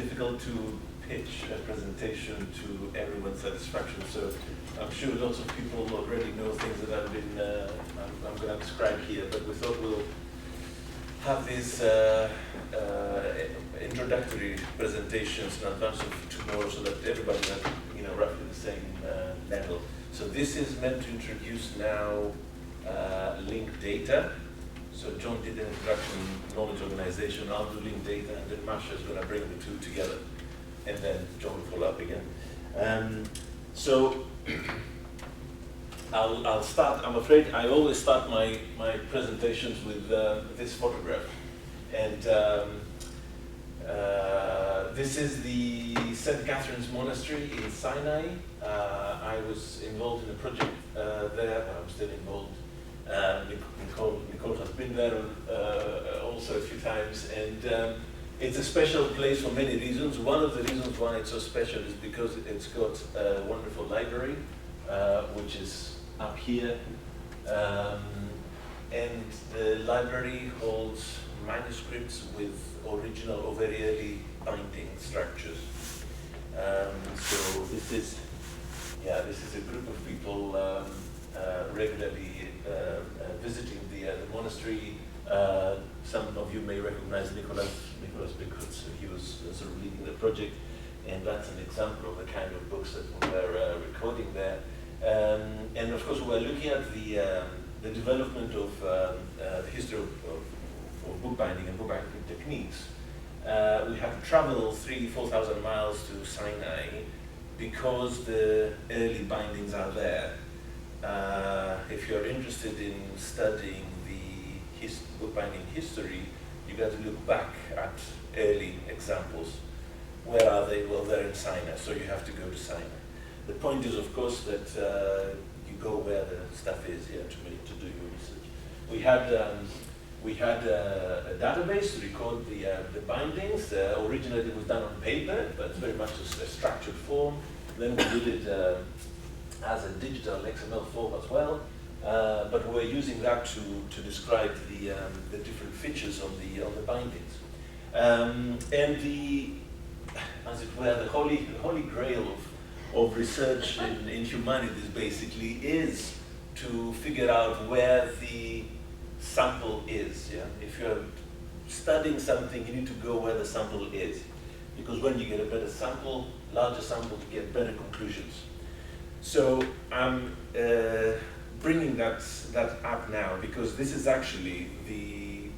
difficult to pitch a presentation to everyone's satisfaction, so I'm sure lots of people already know things that I've been, I'm going to describe here, but we thought we'll have these introductory presentations in advance of tomorrow so that everybody has, roughly the same level. So this is meant to introduce now linked data. So John did an introduction, knowledge organization, I'll do linked data, and then Masha is going to bring the two together. And then John will follow up again. So I'll start. I'm afraid I always start my presentations with this photograph. And this is the St. Catherine's Monastery in Sinai. I was involved in a project there. I'm still involved. Nicole has been there also a few times. And it's a special place for many reasons. One of the reasons why it's so special is because it's got a wonderful library, which is up here. And the library holds manuscripts with original or very early binding structures. So this is a group of people regularly visiting the monastery. Some of you may recognize Nicholas because he was sort of leading the project, and that's an example of the kind of books that we were recording there. And of course, we're looking at the development of the history of bookbinding and bookbinding techniques. We had to travel 3,000-4,000 miles to Sinai because the early bindings are there. If you're interested in studying the bookbinding history, you got to look back at early examples. Where are they? Well, they're in Sinai, so you have to go to Sinai. The point is, of course, that you go where the stuff is here to do your research. We had a database to record the bindings. Originally, it was done on paper, but very much a structured form. Then we did it as a digital XML form as well. But we're using that to describe the different features on the bindings. And as it were, the holy grail of research in humanities basically is to figure out where the sample is. Yeah? If you're studying something, you need to go where the sample is, because when you get a better sample, larger sample, you get better conclusions. So I'm bringing that up now because this is actually the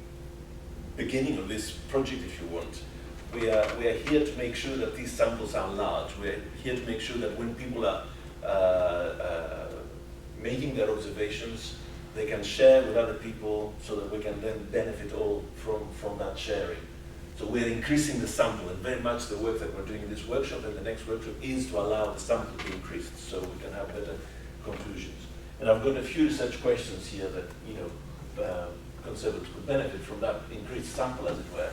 beginning of this project, if you want. We are here to make sure that these samples are large. We're here to make sure that when people are making their observations, they can share with other people so that we can then benefit all from that sharing. So we're increasing the sample, and very much the work that we're doing in this workshop and the next workshop is to allow the sample to be increased so we can have better conclusions. And I've got a few research questions here that conservators could benefit from that increased sample, as it were.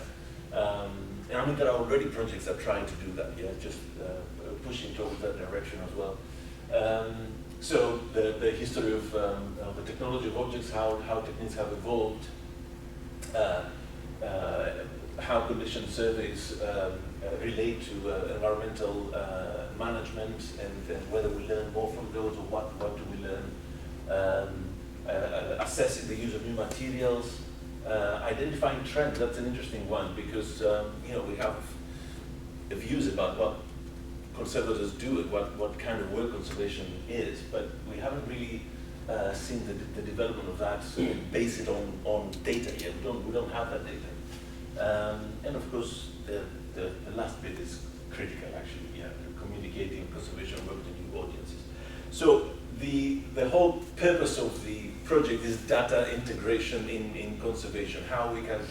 And I mean, there are already projects that are trying to do that, just pushing towards that direction as well. So the history of the technology of objects, how techniques have evolved, how condition surveys relate to environmental management, and whether we learn more from those, or what do we learn, assessing the use of new materials, identifying trends. That's an interesting one because we have views about what conservators do and what kind of work conservation is, but we haven't really seen the development of that, so we base it on data yet. We don't have that data. And of course, the last bit is critical, actually, communicating conservation work to new audiences. So the whole purpose of the project is data integration in conservation, how we can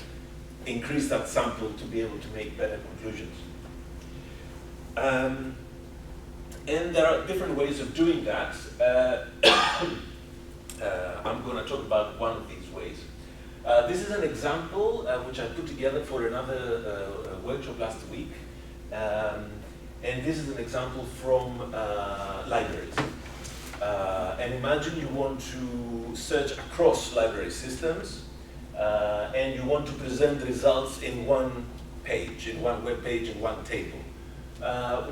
increase that sample to be able to make better conclusions. And there are different ways of doing that. I'm going to talk about one of these ways. This is an example which I put together for another workshop last week. And this is an example from libraries. And imagine you want to search across library systems, and you want to present results in one page, in one web page, in one table.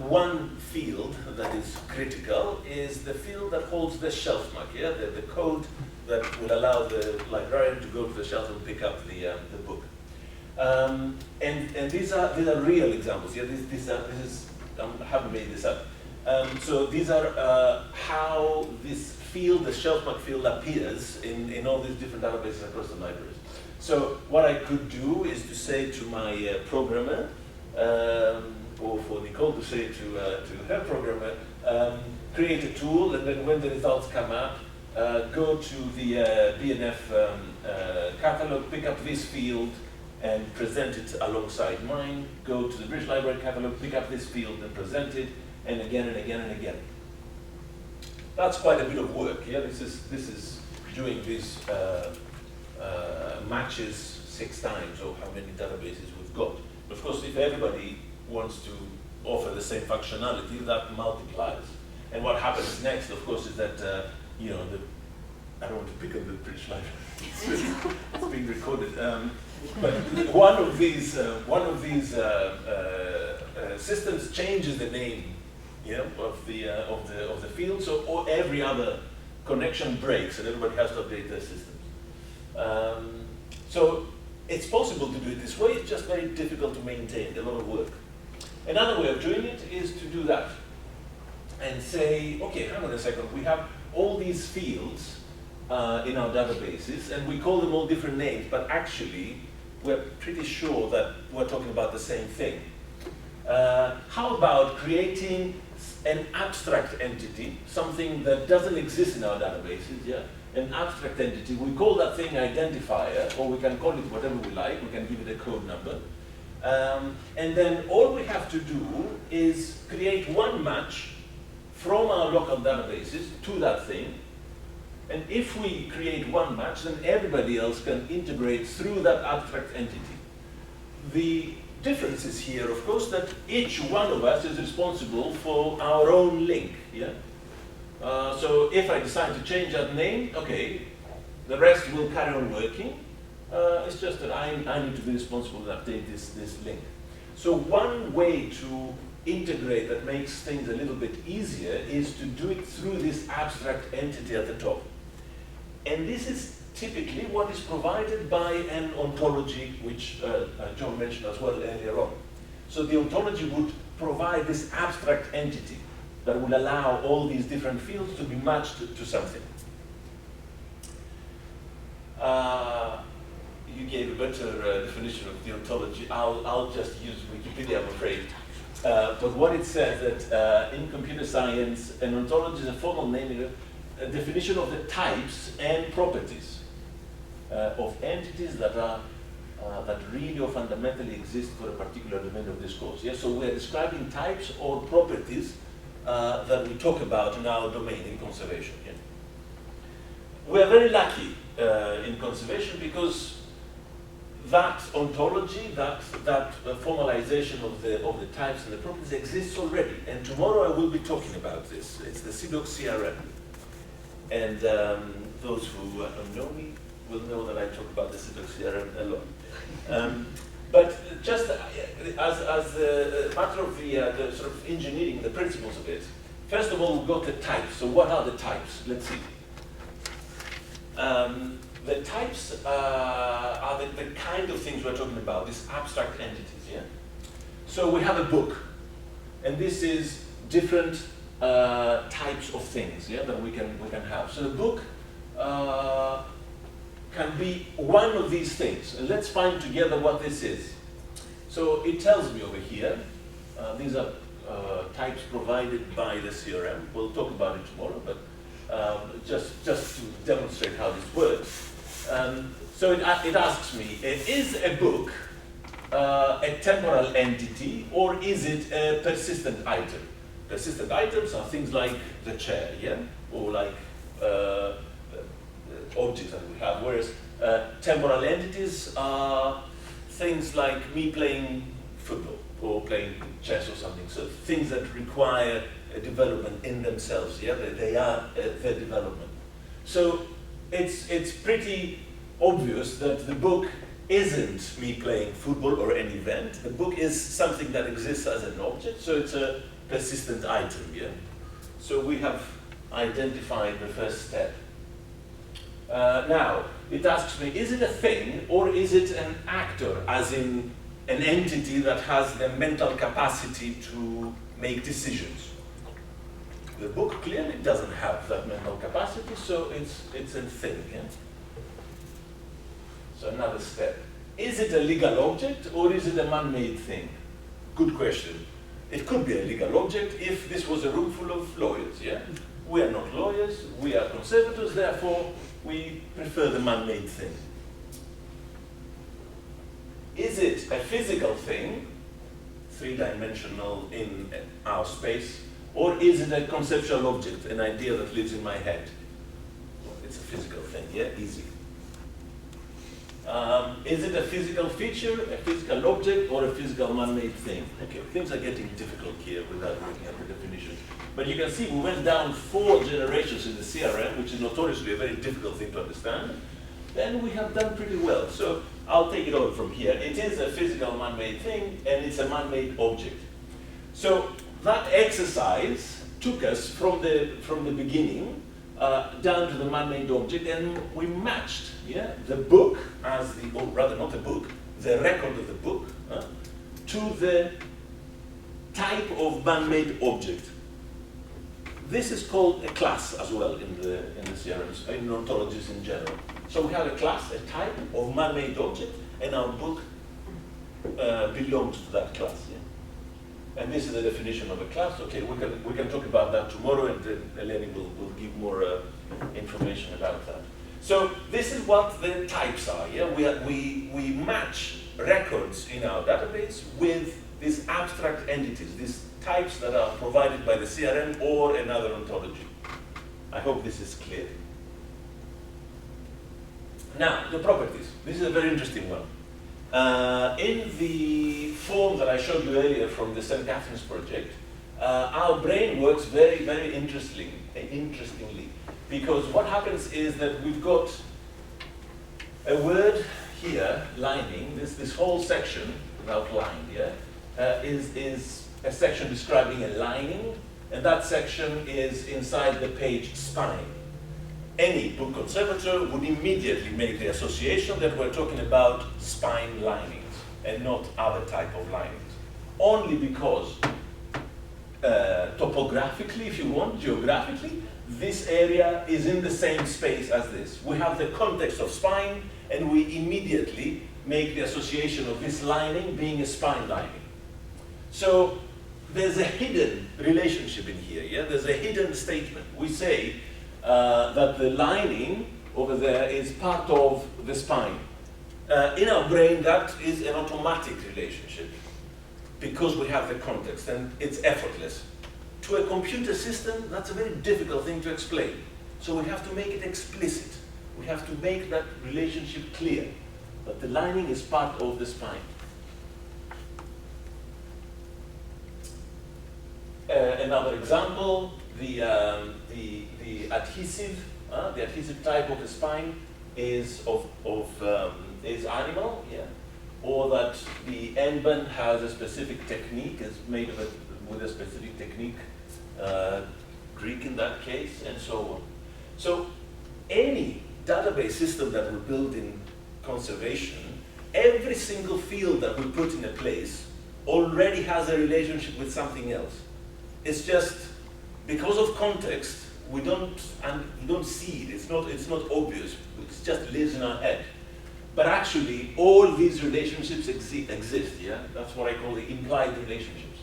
One field that is critical is the field that holds the shelf mark, yeah? The code that would allow the librarian to go to the shelf and pick up the book. And these are real examples. Yeah, I haven't made this up. So these are how this field, the shelf mark field, appears in all these different databases across the libraries. So what I could do is to say to my programmer, or for Nicole to say to her programmer, create a tool, and then when the results come up, go to the BNF catalog, pick up this field, and present it alongside mine, go to the British Library catalog, pick up this field and present it, and again and again and again. That's quite a bit of work. Yeah, this is doing these matches 6 times, or how many databases we've got. Of course, if everybody wants to offer the same functionality, that multiplies. And what happens next, of course, is that you know, I don't want to pick on the British Library. It's being recorded. But one of these systems changes the name, yeah, of the field, so every other connection breaks, and everybody has to update their systems. So it's possible to do it this way. It's just very difficult to maintain. A lot of work. Another way of doing it is to do that and say, okay, hang on a second. We have all these fields in our databases, and we call them all different names, but actually, we're pretty sure that we're talking about the same thing. How about creating an abstract entity, something that doesn't exist in our databases, yeah? An abstract entity. We call that thing identifier, or we can call it whatever we like. We can give it a code number. And then all we have to do is create one match from our local databases to that thing. And if we create one match, then everybody else can integrate through that abstract entity. The difference is here, of course, that each one of us is responsible for our own link. Yeah? So if I decide to change that name, okay, the rest will carry on working. It's just that I need to be responsible to update this link. So one way to integrate that makes things a little bit easier is to do it through this abstract entity at the top. And this is typically what is provided by an ontology, which John mentioned as well earlier on. So the ontology would provide this abstract entity that will allow all these different fields to be matched to something. You gave a better definition of the ontology. I'll just use Wikipedia, I'm afraid. But what it says that in computer science, an ontology is a formal naming, a definition of the types and properties of entities that are that really or fundamentally exist for a particular domain of discourse. Yeah? So we're describing types or properties that we talk about in our domain in conservation. Yeah? We're very lucky in conservation because that ontology, that formalization of the types and the properties exists already. And tomorrow I will be talking about this. It's the CDOC CRM. And those who know me will know that I talk about the CDOC CRM a lot. But just as a matter of the sort of engineering, the principles of it, first of all, we've got the types. So what are the types? Let's see. The types are the kind of things we're talking about, these abstract entities, yeah? So we have a book, and this is different types of things, yeah, that we can have. So the book can be one of these things, and let's find together what this is. So it tells me over here, these are types provided by the CRM. We'll talk about it tomorrow, but just to demonstrate how this works. So it asks me, is a book a temporal entity, or is it a persistent item? Persistent items are things like the chair, yeah? Or like objects that we have, whereas temporal entities are things like me playing football or playing chess or something. So things that require a development in themselves, yeah? They are their development. So it's pretty obvious that the book isn't me playing football or an event. The book is something that exists as an object, so it's a persistent item, yeah? So we have identified the first step. Now, it asks me, is it a thing or is it an actor, as in an entity that has the mental capacity to make decisions? The book clearly doesn't have that mental capacity, so it's a thing, yeah? So another step. Is it a legal object or is it a man-made thing? Good question. It could be a legal object if this was a room full of lawyers, yeah? We are not lawyers, we are conservators, therefore we prefer the man-made thing. Is it a physical thing, three-dimensional in our space, or is it a conceptual object, an idea that lives in my head? Well, it's a physical thing, yeah? Easy. Is it a physical feature, a physical object, or a physical man-made thing? Okay, things are getting difficult here without looking at the definition. But you can see we went down 4 generations in the CRM, which is notoriously a very difficult thing to understand. Then we have done pretty well. So I'll take it over from here. It is a physical man-made thing, and it's a man-made object. So that exercise took us from the beginning down to the man-made object, and we matched, yeah, the book as the, or rather not the book, the record of the book, to the type of man-made object. This is called a class as well in the CRMs, in ontologies in general. So we have a class, a type of man-made object, and our book belongs to that class. Yeah? And this is the definition of a class. Okay, we can talk about that tomorrow, and then Eleni will give more information about that. So this is what the types are. Yeah, we match records in our database with these abstract entities, these types that are provided by the CRM or another ontology. I hope this is clear. Now, the properties. This is a very interesting one. In the form that I showed you earlier from the St. Catherine's project, our brain works very, very interestingly, because what happens is that we've got a word here, lining, this whole section, outlined here, is a section describing a lining, and that section is inside the page spine. Any book conservator would immediately make the association that we're talking about spine linings and not other type of linings. Only because topographically, if you want, geographically, this area is in the same space as this. We have the context of spine, and we immediately make the association of this lining being a spine lining. So there's a hidden relationship in here, yeah? There's a hidden statement. We say that the lining over there is part of the spine. In our brain, that is an automatic relationship because we have the context, and it's effortless. To a computer system, that's a very difficult thing to explain. So we have to make it explicit. We have to make that relationship clear, that the lining is part of the spine. Another example, the adhesive type of the spine is animal, yeah, or that the end-band has a specific technique, is made of it with a specific technique, Greek in that case, and so on. So any database system that we build in conservation, every single field that we put in a place already has a relationship with something else. It's just because of context, we don't see it. It's not obvious. It just lives in our head. But actually, all these relationships exist. Yeah, that's what I call the implied relationships.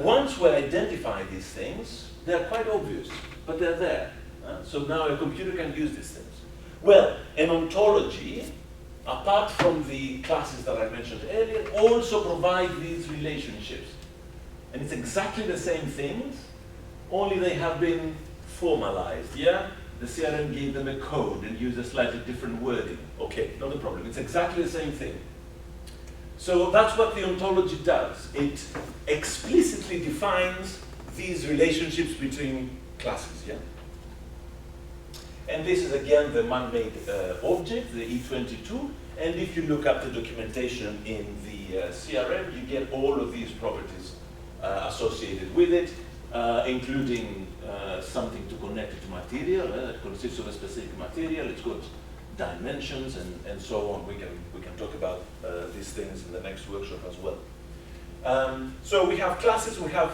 Once we identify these things, they're quite obvious, but they're there. So now a computer can use these things. Well, an ontology, apart from the classes that I mentioned earlier, also provide these relationships. And it's exactly the same things, only they have been formalized, yeah? The CRM gave them a code and used a slightly different wording. Okay, not a problem. It's exactly the same thing. So that's what the ontology does. It explicitly defines these relationships between classes, yeah? And this is again the man-made object, the E22, And if you look up the documentation in the CRM, you get all of these properties associated with it, including something to connect it to material. It consists of a specific material. It's got dimensions and so on. We can talk about these things in the next workshop as well. So we have classes, we have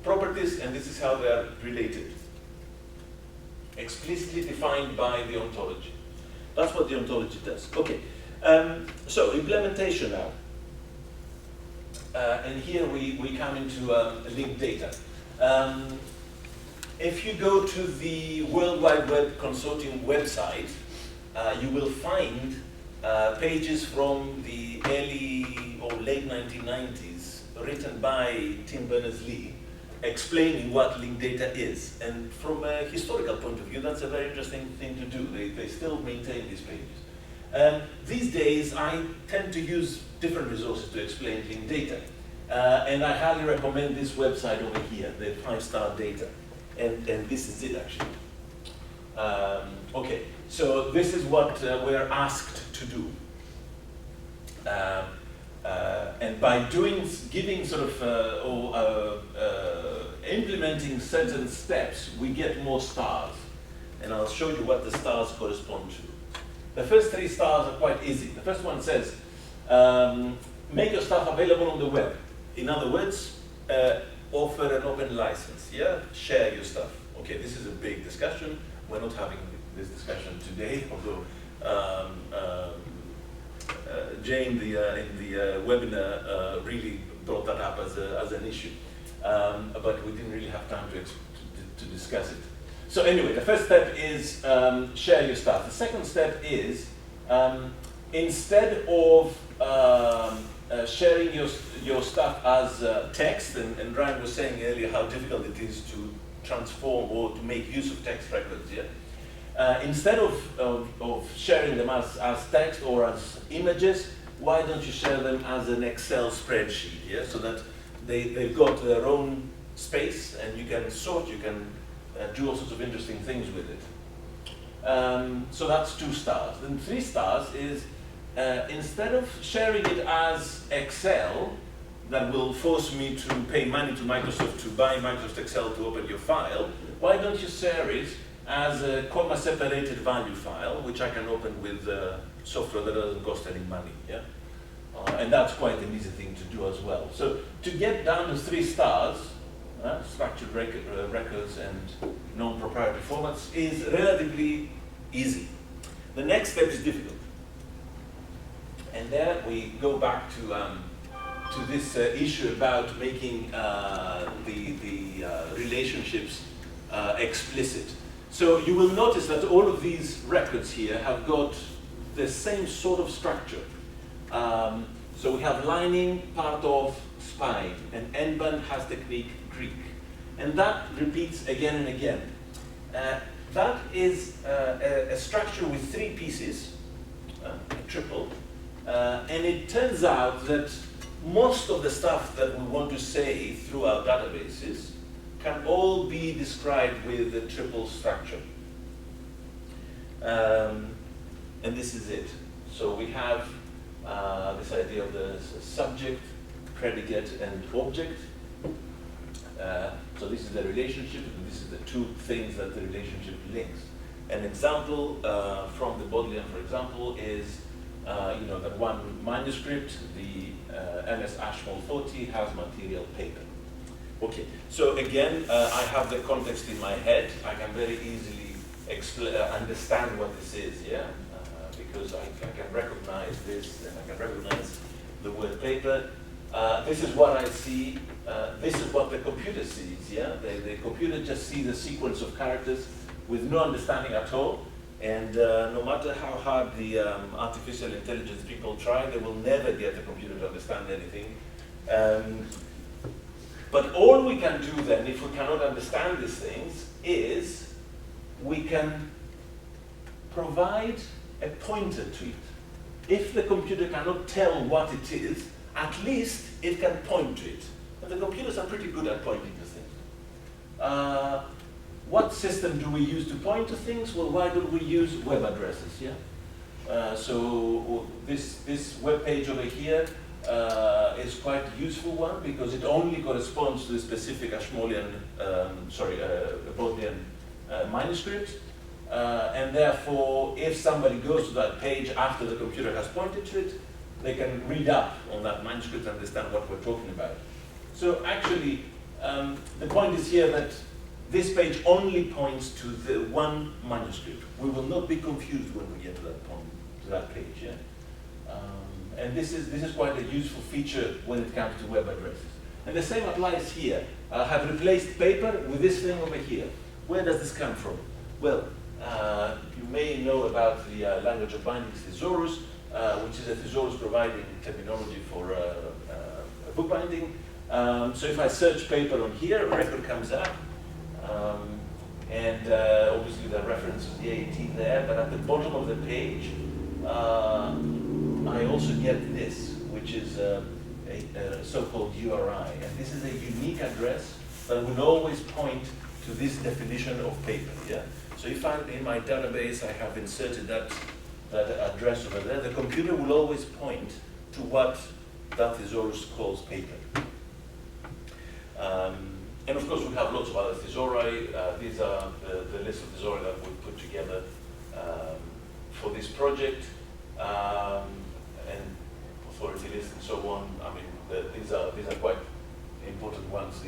properties, and this is how they are related. Explicitly defined by the ontology. That's what the ontology does. Okay. So implementation now. And here we come into linked data. If you go to the World Wide Web Consortium website, you will find pages from the early or late 1990s written by Tim Berners-Lee explaining what linked data is. And from a historical point of view, that's a very interesting thing to do. They still maintain these pages. These days, I tend to use different resources to explain linked data. And I highly recommend this website over here, the 5-star data. And this is it, actually. Okay, so this is what we're asked to do. And by giving sort of, implementing certain steps, we get more stars. And I'll show you what the stars correspond to. The first 3 stars are quite easy. The first one says, make your stuff available on the web. In other words, offer an open license, yeah? Share your stuff. Okay, this is a big discussion. We're not having this discussion today, although Jane in the webinar really brought that up as an issue. But we didn't really have time to discuss it. So anyway, the first step is share your stuff. The second step is instead of sharing your stuff as text, and Ryan was saying earlier how difficult it is to transform or to make use of text records, yeah? Instead of sharing them as text or as images, why don't you share them as an Excel spreadsheet, yeah? So that they've got their own space and you can sort, you can do all sorts of interesting things with it. So that's 2 stars. Then 3 stars is instead of sharing it as Excel, that will force me to pay money to Microsoft to buy Microsoft Excel to open your file, why don't you share it as a comma-separated value file, which I can open with software that doesn't cost any money, yeah? And that's quite an easy thing to do as well. So to get down to 3 stars, structured records and non-proprietary formats is relatively easy. The next step is difficult. And there we go back to this issue about making the relationships explicit. So you will notice that all of these records here have got the same sort of structure. So we have lining, part of, spine, and end-band has technique, Greek. And that repeats again and again. That is a structure with 3 pieces, a triple, and it turns out that most of the stuff that we want to say through our databases can all be described with a triple structure. And this is it. So we have this idea of the subject, predicate, and object. So this is the relationship, and this is the 2 things that the relationship links. An example from the Bodleian, for example, is that one manuscript, the MS Ashmole 40, has material paper. Okay, so again, I have the context in my head. I can very easily understand what this is, yeah? Because I can recognize this, and I can recognize the word paper. This is what I see. This is what the computer sees, yeah? The computer just sees a sequence of characters with no understanding at all. And no matter how hard the artificial intelligence people try, they will never get the computer to understand anything. But all we can do then, if we cannot understand these things, is we can provide a pointer to it. If the computer cannot tell what it is, at least it can point to it. And the computers are pretty good at pointing to things. What system do we use to point to things? Well, why don't we use web addresses, yeah? So this web page over here is quite a useful one because it only corresponds to the specific Ashmolean, Bodleian manuscript. And therefore, if somebody goes to that page after the computer has pointed to it, they can read up on that manuscript and understand what we're talking about. So actually, the point is here that this page only points to the one manuscript. We will not be confused when we get to that point, to that page. Yeah? And this is quite a useful feature when it comes to web addresses. And the same applies here. I have replaced paper with this thing over here. Where does this come from? Well, you may know about the language of bindings thesaurus, which is a thesaurus providing terminology for bookbinding. So if I search paper on here, a record comes up. And obviously the reference is the AT there, but at the bottom of the page, I also get this, which is a so-called URI. And this is a unique address that will always point to this definition of paper. Yeah? So if in my database I have inserted that address over there, the computer will always point to what that thesaurus calls paper. And of course we have lots of other thesauri. These are the list of thesauri that we put together for this project. And authority list and so on. I mean, these are quite important ones.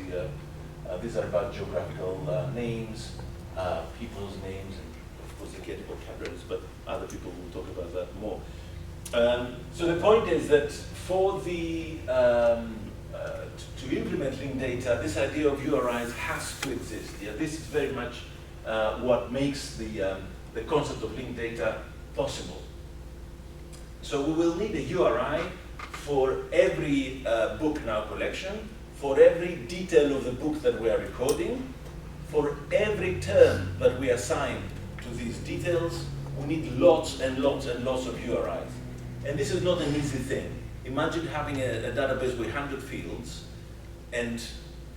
These are about geographical names, people's names, and of course they get vocabularies, but other people will talk about that more. So the point is that for the to implement linked data, this idea of URIs has to exist. Yeah? This is very much what makes the concept of linked data possible. So we will need a URI for every book in our collection, for every detail of the book that we are recording, for every term that we assign to these details. We need lots and lots and lots of URIs. And this is not an easy thing. Imagine having a database with 100 fields and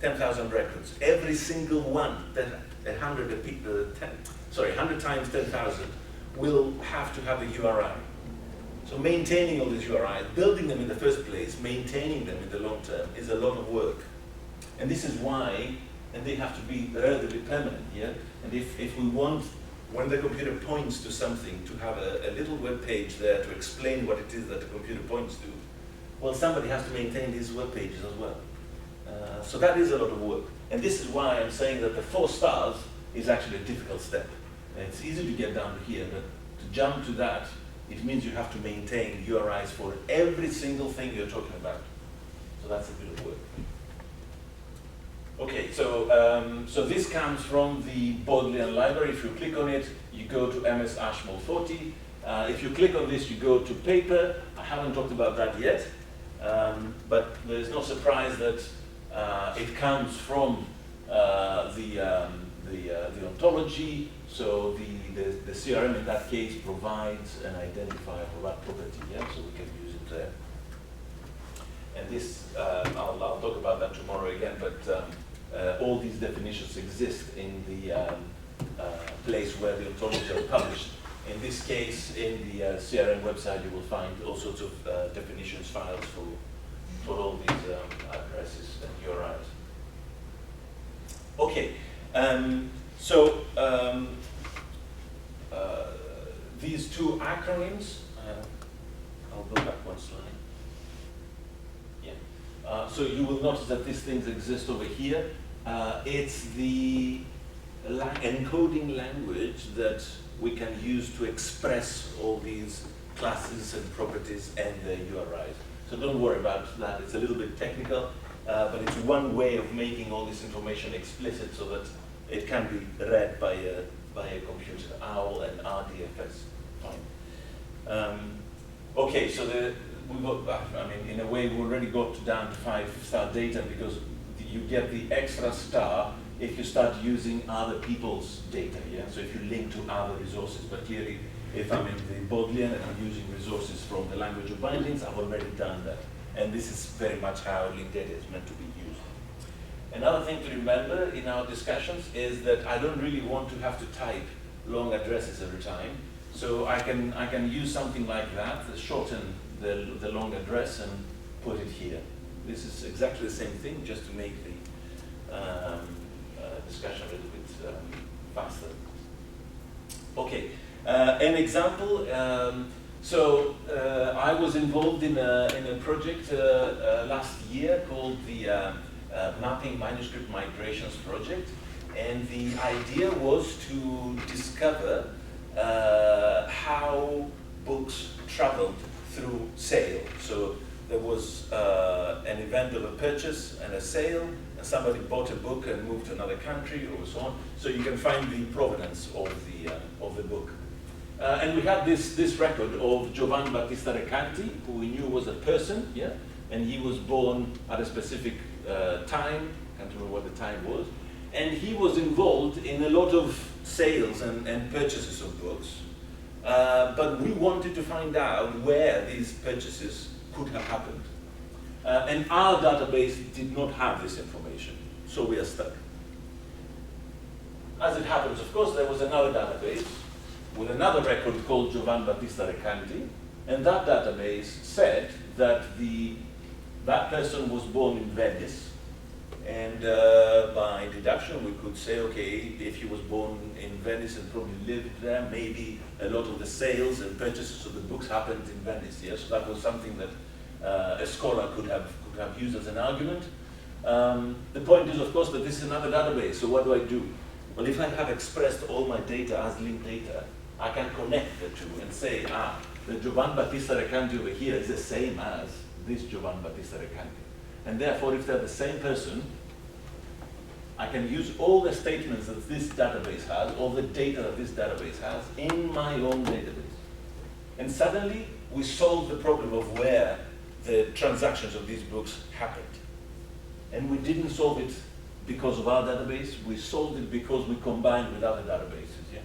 10,000 records. Every single one, 100 times 10,000, will have to have a URI. So maintaining all these URIs, building them in the first place, maintaining them in the long term is a lot of work. And this is why, and they have to be relatively permanent, yeah? And if we want, when the computer points to something, to have a little web page there to explain what it is that the computer points to, well, somebody has to maintain these web pages as well. So that is a lot of work. And this is why I'm saying that the 4 stars is actually a difficult step. And it's easy to get down to here, but to jump to that, it means you have to maintain URIs for every single thing you're talking about. So that's a bit of work. Okay, so this comes from the Bodleian library. If you click on it, you go to MS Ashmole 40. If you click on this, you go to paper. I haven't talked about that yet, but there's no surprise that it comes from the ontology. So the CRM in that case provides an identifier for that property, yeah? So we can use it there. And this, I'll talk about that tomorrow again, but all these definitions exist in the place where the ontology are published. In this case, in the CRM website, you will find all sorts of definitions files for all these addresses and URIs. Okay, so these 2 acronyms, I'll go back one slide. Yeah. So you will notice that these things exist over here. It's the encoding language that we can use to express all these classes and properties and the URIs. So don't worry about that. It's a little bit technical, but it's one way of making all this information explicit so that it can be read by a computer, OWL and RDFS. Fine. Okay, so we got, I mean, in a way, we already got down to 5-star data because you get the extra star if you start using other people's data, yeah? So if you link to other resources, but clearly, if I'm in the Bodleian and I'm using resources from the language of bindings, I've already done that. And this is very much how linked data is meant to be used. Another thing to remember in our discussions is that I don't really want to have to type long addresses every time. So I can use something like that, shorten the long address and put it here. This is exactly the same thing, just to make the discussion a little bit faster. Okay, an example. I was involved in a project last year called the Mapping Manuscript Migrations Project, and the idea was to discover how books traveled through sale. So there was an event of a purchase and a sale, and somebody bought a book and moved to another country or so on. So you can find the provenance of the book. And we had this record of Giovanni Battista Recanati, who we knew was a person, yeah, and he was born at a specific time. Can't remember what the time was. And he was involved in a lot of sales and purchases of books. But we wanted to find out where these purchases could have happened. And our database did not have this information, so we are stuck. As it happens, of course, there was another database with another record called Giovanni Battista Recanati, and that database said that that person was born in Venice. And by deduction, we could say, okay, if he was born in Venice and probably lived there, maybe a lot of the sales and purchases of the books happened in Venice. Yeah? So that was something that a scholar could have used as an argument. The point is, of course, that this is another database. So what do? Well, if I have expressed all my data as linked data, I can connect the two and say, the Giovanni Battista Recanati over here is the same as this Giovanni Battista Recanati. And therefore, if they're the same person, I can use all the statements that this database has, all the data that this database has, in my own database. And suddenly, we solve the problem of where the transactions of these books happened. And we didn't solve it because of our database, we solved it because we combined with other databases. Yeah?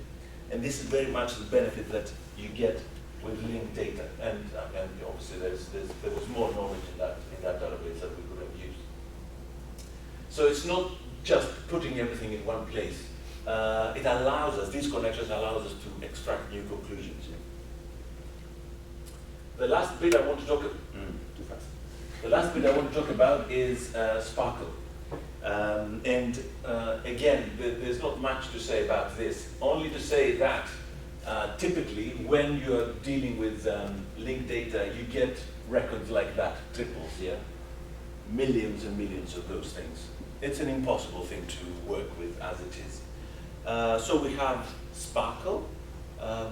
And this is very much the benefit that you get with linked data. And obviously, there was more knowledge in that database that we could have used. So it's not just putting everything in one place. It allows us, these connections allows us to extract new conclusions. Yeah? The last bit I want to talk too fast. The last bit I want to talk about is Sparkle. Again, there's not much to say about this, only to say that typically when you're dealing with linked data, you get records like that, triples, yeah? Millions and millions of those things. It's an impossible thing to work with as it is. So we have Sparkle,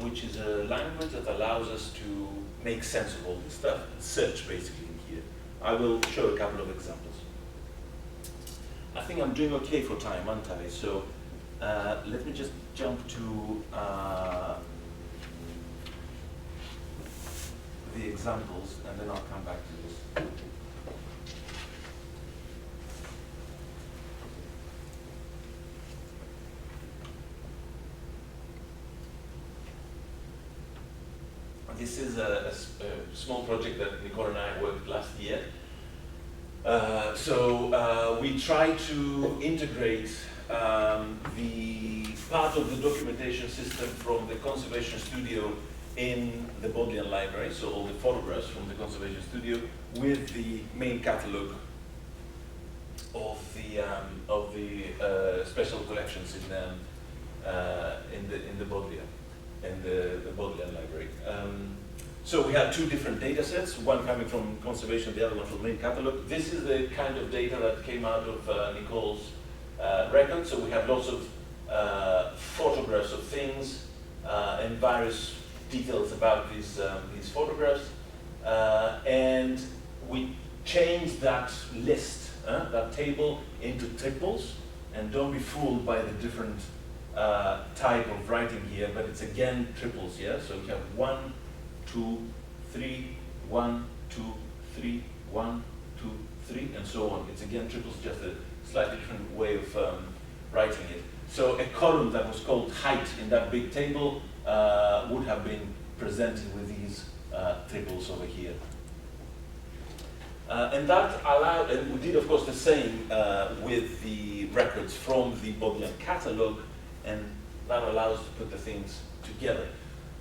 which is a language that allows us to make sense of all this stuff, search basically in here. I will show a couple of examples. I think I'm doing okay for time, aren't I? So let me just jump to the examples, and then I'll come back to this. This is a small project that Nicole and I worked last year. We try to integrate the part of the documentation system from the conservation studio in the Bodleian library, so all the photographs from the conservation studio, with the main catalog of the special collections in the Bodleian, in the Bodleian library. So we have two different data sets, one coming from conservation, the other one from the main catalog. This is the kind of data that came out of Nicole's record. So we have lots of photographs of things and various details about these photographs. And we changed that list, that table, into triples. And don't be fooled by the different type of writing here, but it's again triples, yeah? So we have 1, 2, 3, 1, 2, 3, 1, 2, 3, and so on. It's again triples, just a slightly different way of writing it. So a column that was called height in that big table would have been presented with these triples over here. And that allowed, and we did of course the same with the records from the Bodleian catalogue, and that allows us to put the things together.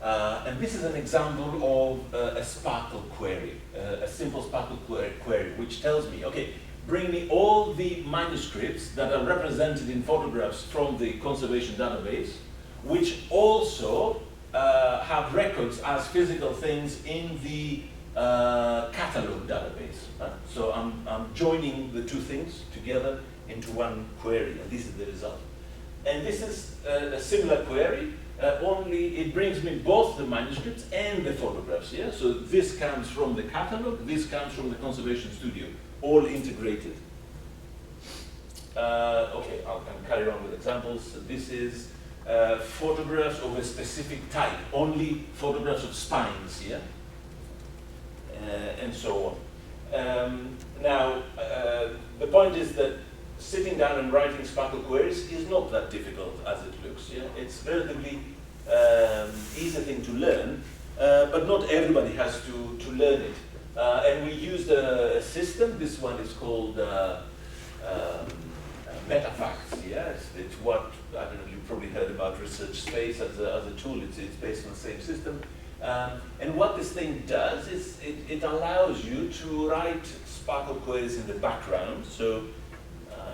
And this is an example of a Sparkle query, a simple Sparkle query, which tells me, okay, bring me all the manuscripts that are represented in photographs from the conservation database, which also have records as physical things in the catalog database. So I'm joining the two things together into one query, and this is the result. And this is a similar query, only it brings me both the manuscripts and the photographs. Yeah? So this comes from the catalog, this comes from the conservation studio, all integrated. Okay, I'll carry on with examples. So this is photographs of a specific type, only photographs of spines here, and so on. Now, the point is that sitting down and writing Sparkle queries is not that difficult as it looks. Yeah? It's relatively easy thing to learn, but not everybody has to learn it. And we used a system. This one is called MetaFacts. Yeah? It's what, I don't know, you've probably heard about Research Space as a tool. It's based on the same system. And what this thing does is it allows you to write Sparkle queries in the background. So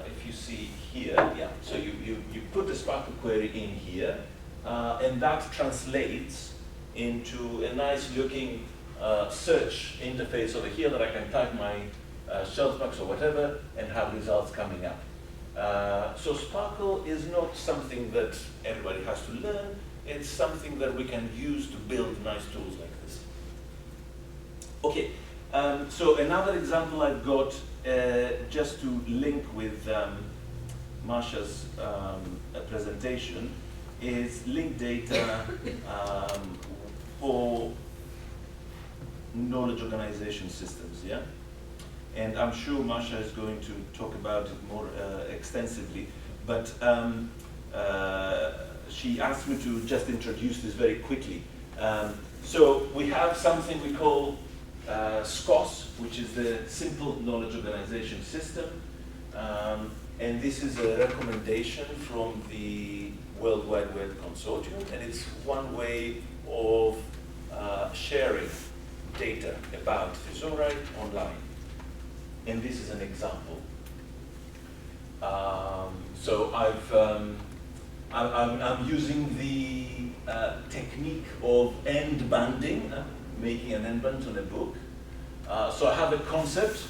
if you see here, yeah, so you put the Sparkle query in here, and that translates into a nice looking search interface over here that I can type my shelf marks or whatever and have results coming up. So Sparkle is not something that everybody has to learn. It's something that we can use to build nice tools like this. Okay, so another example I've got, just to link with Marsha's presentation, is linked data for knowledge organization systems, yeah? And I'm sure Marsha is going to talk about it more extensively, but she asked me to just introduce this very quickly. So we have something we call Scots, which is the Simple Knowledge Organization System. And this is a recommendation from the World Wide Web Consortium, and it's one way of sharing data about Thesauri online. And this is an example. So I'm using the technique of end banding, making an end band on a book. So I have a concept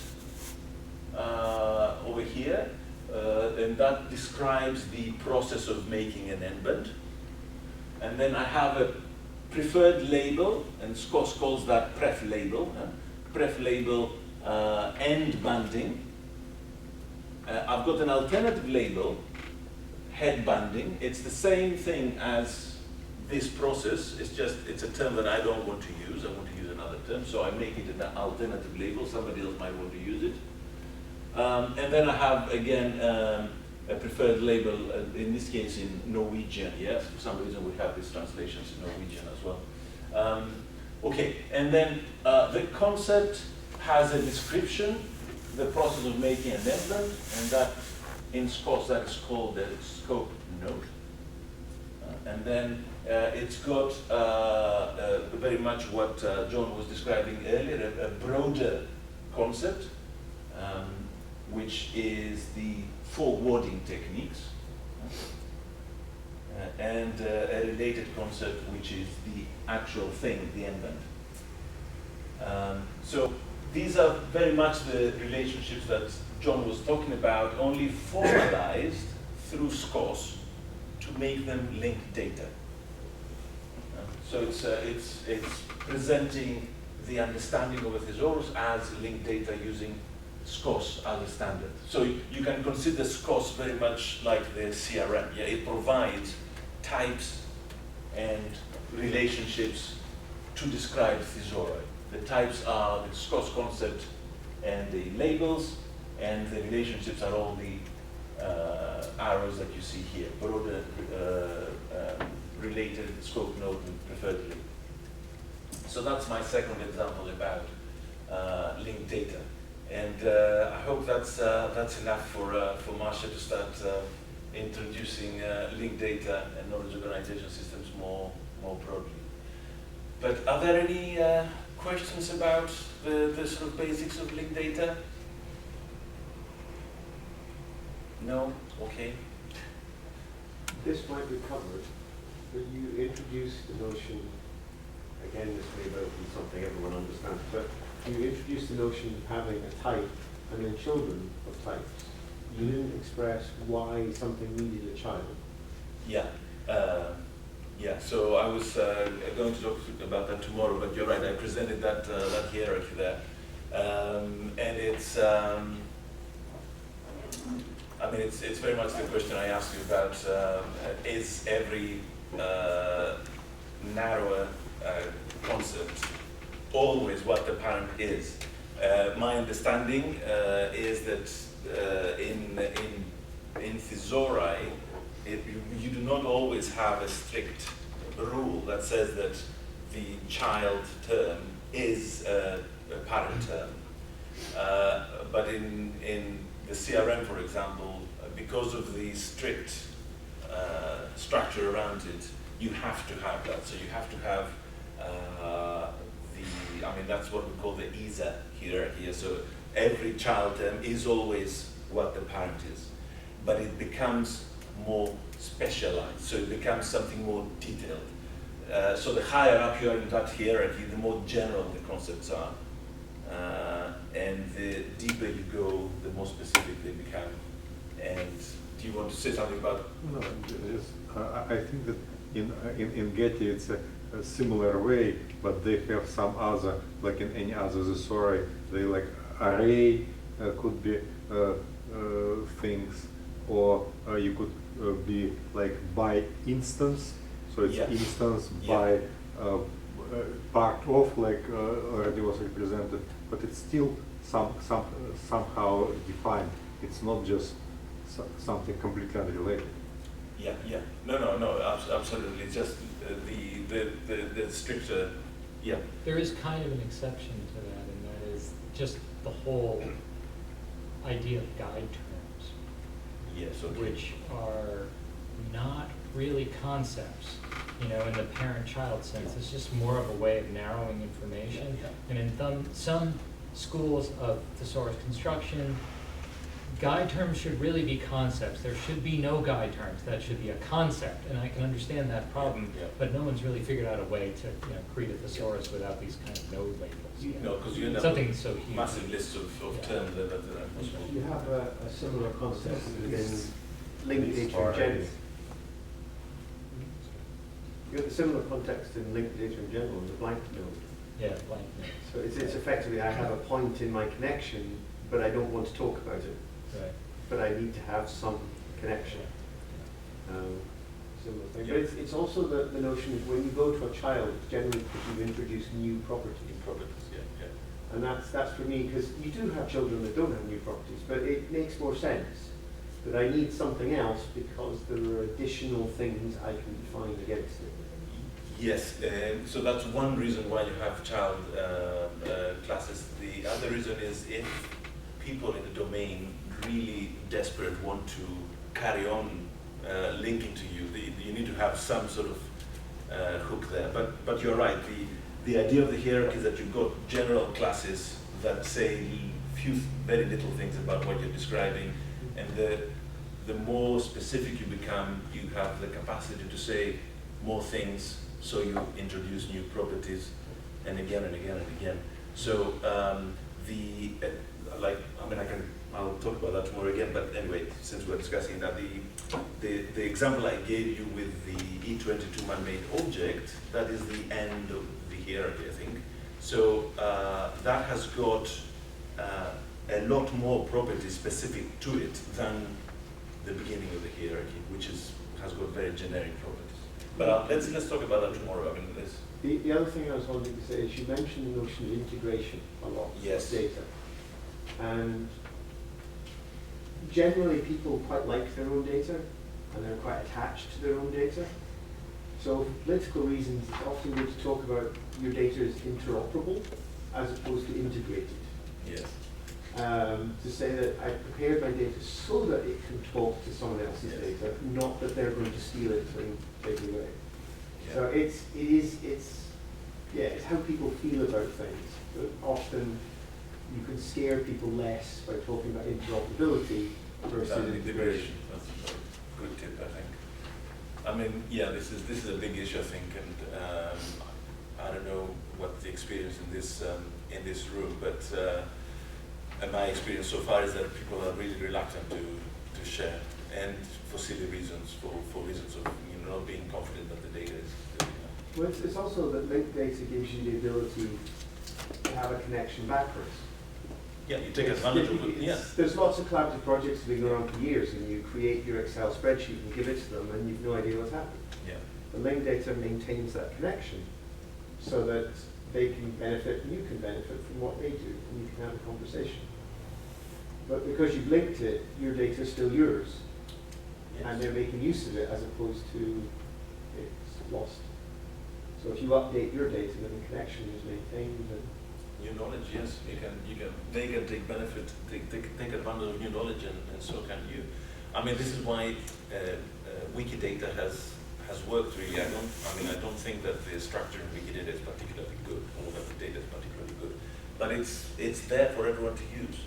over here, and that describes the process of making an end band. And then I have a preferred label, and Scots calls that pref label. Pref label end banding. I've got an alternative label, head banding. It's the same thing as this process. It's a term that I don't want to use. I want to use another term, so I make it an alternative label. Somebody else might want to use it. And then I have, again, a preferred label, in this case in Norwegian. Yes, for some reason we have these translations in Norwegian as well. Okay, and then the concept has a description, the process of making an end band, and that in Scots that is called the scope note. And then it's got very much what John was describing earlier, a broader concept, which is the forwarding techniques, and a related concept, which is the actual thing, the end band. So these are very much the relationships that John was talking about, only formalized through Scots to make them linked data. So it's presenting the understanding of a thesaurus as linked data using Scots as a standard. So you can consider Scots very much like the CRM. Yeah, it provides types and relationships to describe thesauri. The types are the Scots concept and the labels, and the relationships are all the arrows that you see here, broader related scope note and preferred link. So that's my second example about linked data. And I hope that's enough for Marsha to start introducing linked data and knowledge organization systems more broadly. But are there any questions about the sort of basics of linked data? No? Okay. This might be covered, but you introduced the notion, again this may well be something everyone understands, but you introduced the notion of having a type and then children of types. You didn't express why something needed a child. Yeah. Yeah, so I was going to talk about that tomorrow, but you're right, I presented that, that hierarchy there. And it's, I mean, it's very much the question I asked you about, is every narrower concept always what the parent is? My understanding is that in thesauri, you do not always have a strict rule that says that the child term is a parent term. But in the CRM, for example, because of the strict structure around it, you have to have that. So you have to have I mean, that's what we call the ISA hierarchy. So every child term is always what the parent is. But it becomes more specialized, so it becomes something more detailed. So the higher up you are in that hierarchy, the more general the concepts are. And the deeper you go, the more specific they become. And do you want to say something about? No, just, I think that in Getty it's a similar way, but they have some other, like in any other thesauri, they like array could be things, or you could be like by instance, so it's instance by part of, like already was represented, but it's still somehow defined. It's not just something completely unrelated. Yeah, yeah. No, absolutely. It's just the stricter, yeah. There is kind of an exception to that, and that is just the whole idea of guide terms. Yes, okay. Which are not really concepts, you know, in the parent-child sense. It's just more of a way of narrowing information. Yeah. And in some schools of thesaurus construction, guide terms should really be concepts. There should be no guide terms. That should be a concept. And I can understand that problem, but no one's really figured out a way to, you know, create a thesaurus without these kind of node labels. No, because you end up something with so huge. massive lists of terms that are impossible. You have a similar concept within linked data in general. You have a similar context in linked data in general, in the blank node. Yeah, blank node. So it's effectively, I have a point in my connection, but I don't want to talk about it. Right. But I need to have some connection. Similar thing. But it's also the notion of when you go to a child, generally you introduce new properties. And that's for me, because you do have children that don't have new properties, but it makes more sense that I need something else because there are additional things I can define against it. Yes, so that's one reason why you have child classes. The other reason is if people in the domain really desperate want to carry on linking to you, you need to have some sort of hook there. But you're right, the idea of the hierarchy is that you've got general classes that say very little things about what you're describing, and the more specific you become, you have the capacity to say more things, so you introduce new properties, and again and again and again. So I'll talk about that tomorrow again, but anyway, since we're discussing that, the example I gave you with the E22 man-made object, that is the end of the hierarchy, I think. So that has got a lot more properties specific to it than the beginning of the hierarchy, which has got very generic properties. But let's talk about that tomorrow. I mean, the other thing I was wanting to say is you mentioned the notion of integration a lot of data. And generally people quite like their own data and they're quite attached to their own data. So for political reasons, it's often good to talk about your data as interoperable as opposed to integrated. Yes. To say that I prepared my data so that it can talk to someone else's data, not that they're going to steal it and take it away. Yeah. So it's Yeah, it's how people feel about things. But often you can scare people less by talking about interoperability versus integration. That's a good tip, I think. I mean, yeah, this is a big issue, I think, and I don't know what the experience in this room, but and my experience so far is that people are really reluctant to share, and for silly reasons, for reasons of not being confident that the data is good enough. Well, it's also that linked data gives you the ability to have a connection backwards. Yeah, you take advantage of it. Yeah. There's lots of collaborative projects that have been going on for years, and you create your Excel spreadsheet and give it to them, and you've no idea what's happened. Yeah. The linked data maintains that connection so that they can benefit and you can benefit from what they do, and you can have a conversation. But because you've linked it, your data is still yours, and they're making use of it as opposed to it's lost. So if you update your data, then the connection is maintained. And new knowledge, yes, they can take benefit, take advantage of new knowledge, and so can you. I mean, this is why Wikidata has worked really. I don't think that the structure in Wikidata is particularly good, or that the data is particularly good, but it's there for everyone to use,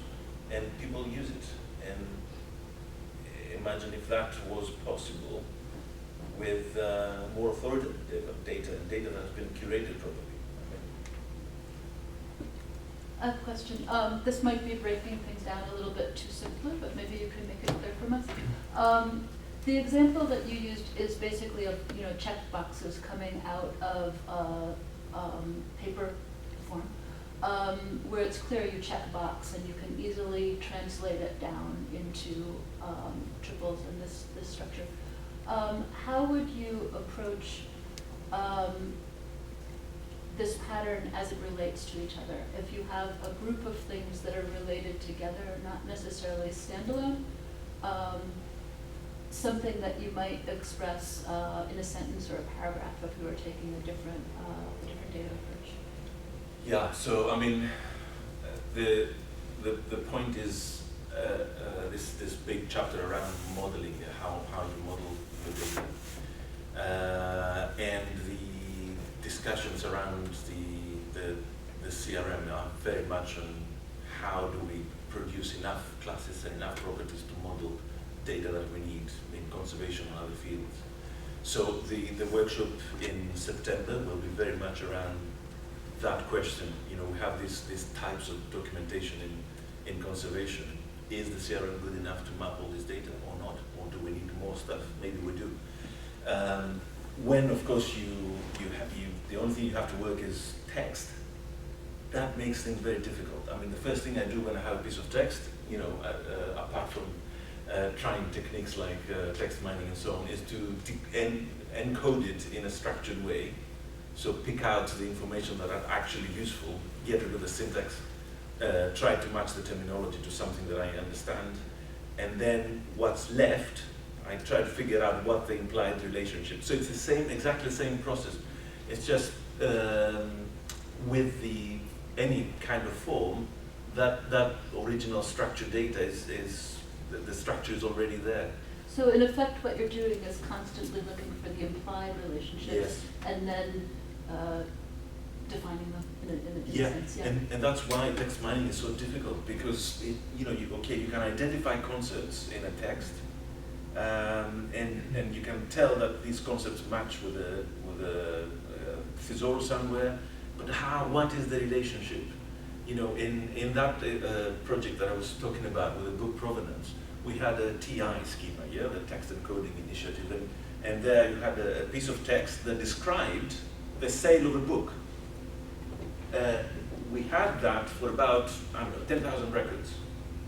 and people use it. And imagine if that was possible with more authoritative data and data that has been curated properly. I have a question. This might be breaking things down a little bit too simply, but maybe you can make it clear from us. The example that you used is basically of check boxes coming out of paper form, where it's clear you check a box and you can easily translate it down into triples in this structure. How would you approach this pattern as it relates to each other? If you have a group of things that are related together, not necessarily standalone, something that you might express in a sentence or a paragraph if you were taking a different data approach. Yeah, so I mean, the point is this big chapter around modeling, how you model the data, and the discussions around the CRM are very much on how do we produce enough classes and enough properties to model data that we need in conservation and other fields. So the workshop in September will be very much around that question. We have these types of documentation in conservation. Is the CRM good enough to map all this data or not? Or do we need more stuff? Maybe we do. When, of course, the only thing you have to work is text, that makes things very difficult. I mean, the first thing I do when I have a piece of text, apart from trying techniques like text mining and so on, is to encode it in a structured way. So pick out the information that are actually useful, get rid of the syntax, try to match the terminology to something that I understand, and then what's left, I try to figure out what the implied relationship. So it's exactly the same process. It's just with any kind of form, that original structured data is the structure is already there. So in effect, what you're doing is constantly looking for the implied relationships, yes, and then defining them in a yeah. sense. Yeah, and that's why text mining is so difficult, because you can identify concepts in a text, and you can tell that these concepts match with a thesaurus somewhere, but what is the relationship? In that project that I was talking about with the book provenance, we had a TI schema, the text encoding initiative, and there you had a piece of text that described the sale of a book. We had that for about 10,000 records.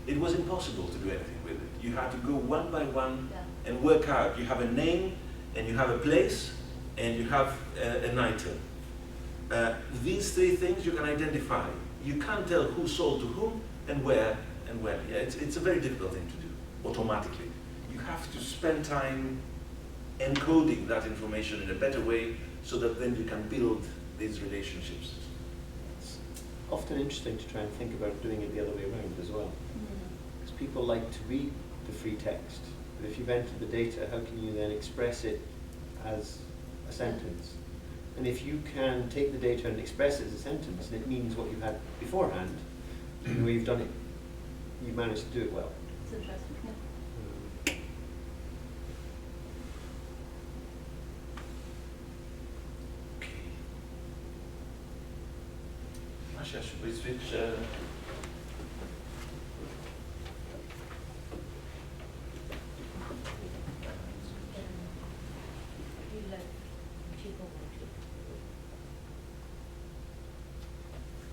It was impossible to do anything with it. You had to go one by one and work out. You have a name, and you have a place, and you have an item. These three things you can identify. You can't tell who sold to whom and where and when. Yeah, it's a very difficult thing to do automatically. You have to spend time encoding that information in a better way so that then you can build these relationships. It's often interesting to try and think about doing it the other way around as well. Because people like to read the free text, but if you've entered the data, how can you then express it as a sentence? And if you can take the data and express it as a sentence, and it means what you had beforehand, you know you've done it, you've managed to do it well. It's interesting, yeah. Masha, should we switch?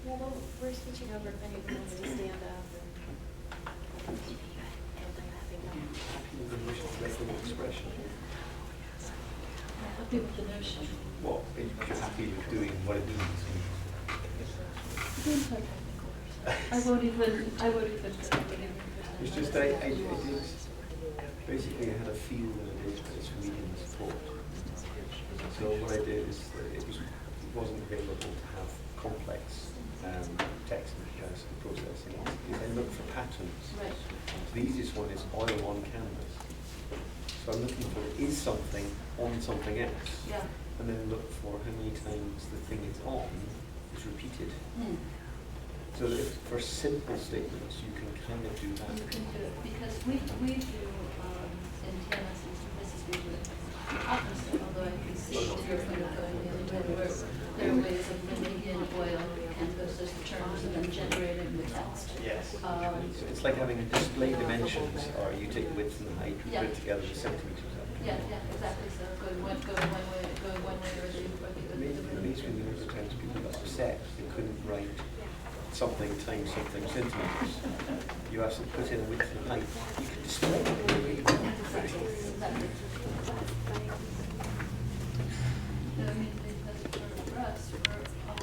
Yeah, well, we're switching over if anyone wants to stand up. Expression. Happy with the notion. Well, if you're happy with doing what it means. I'm so technical person. I won't even. It's just I did, basically I had a field in a database for medium support. So what I did is that it wasn't available to have complex text processing. I looked for patterns. Right. So the easiest one is oil on canvas. So I'm looking for is something on something else. Yeah. And then look for how many times the thing it's on is repeated. Hmm. So that for simple statements, you can kind of do that. You can do it, because we do, in TMS, this is usually the opposite, although I can see if you're going the other way, where there are ways of bringing in oil canvas as the terms and then generating the text. Yes. So it's like having a display dimensions, or you take width and height, you Yeah. put it together in centimeters. Yeah, exactly, so going one way, or the Amazing, the number of times people got upset they couldn't write something times something centimeters. You have to put in width and height. You can display it. Exactly.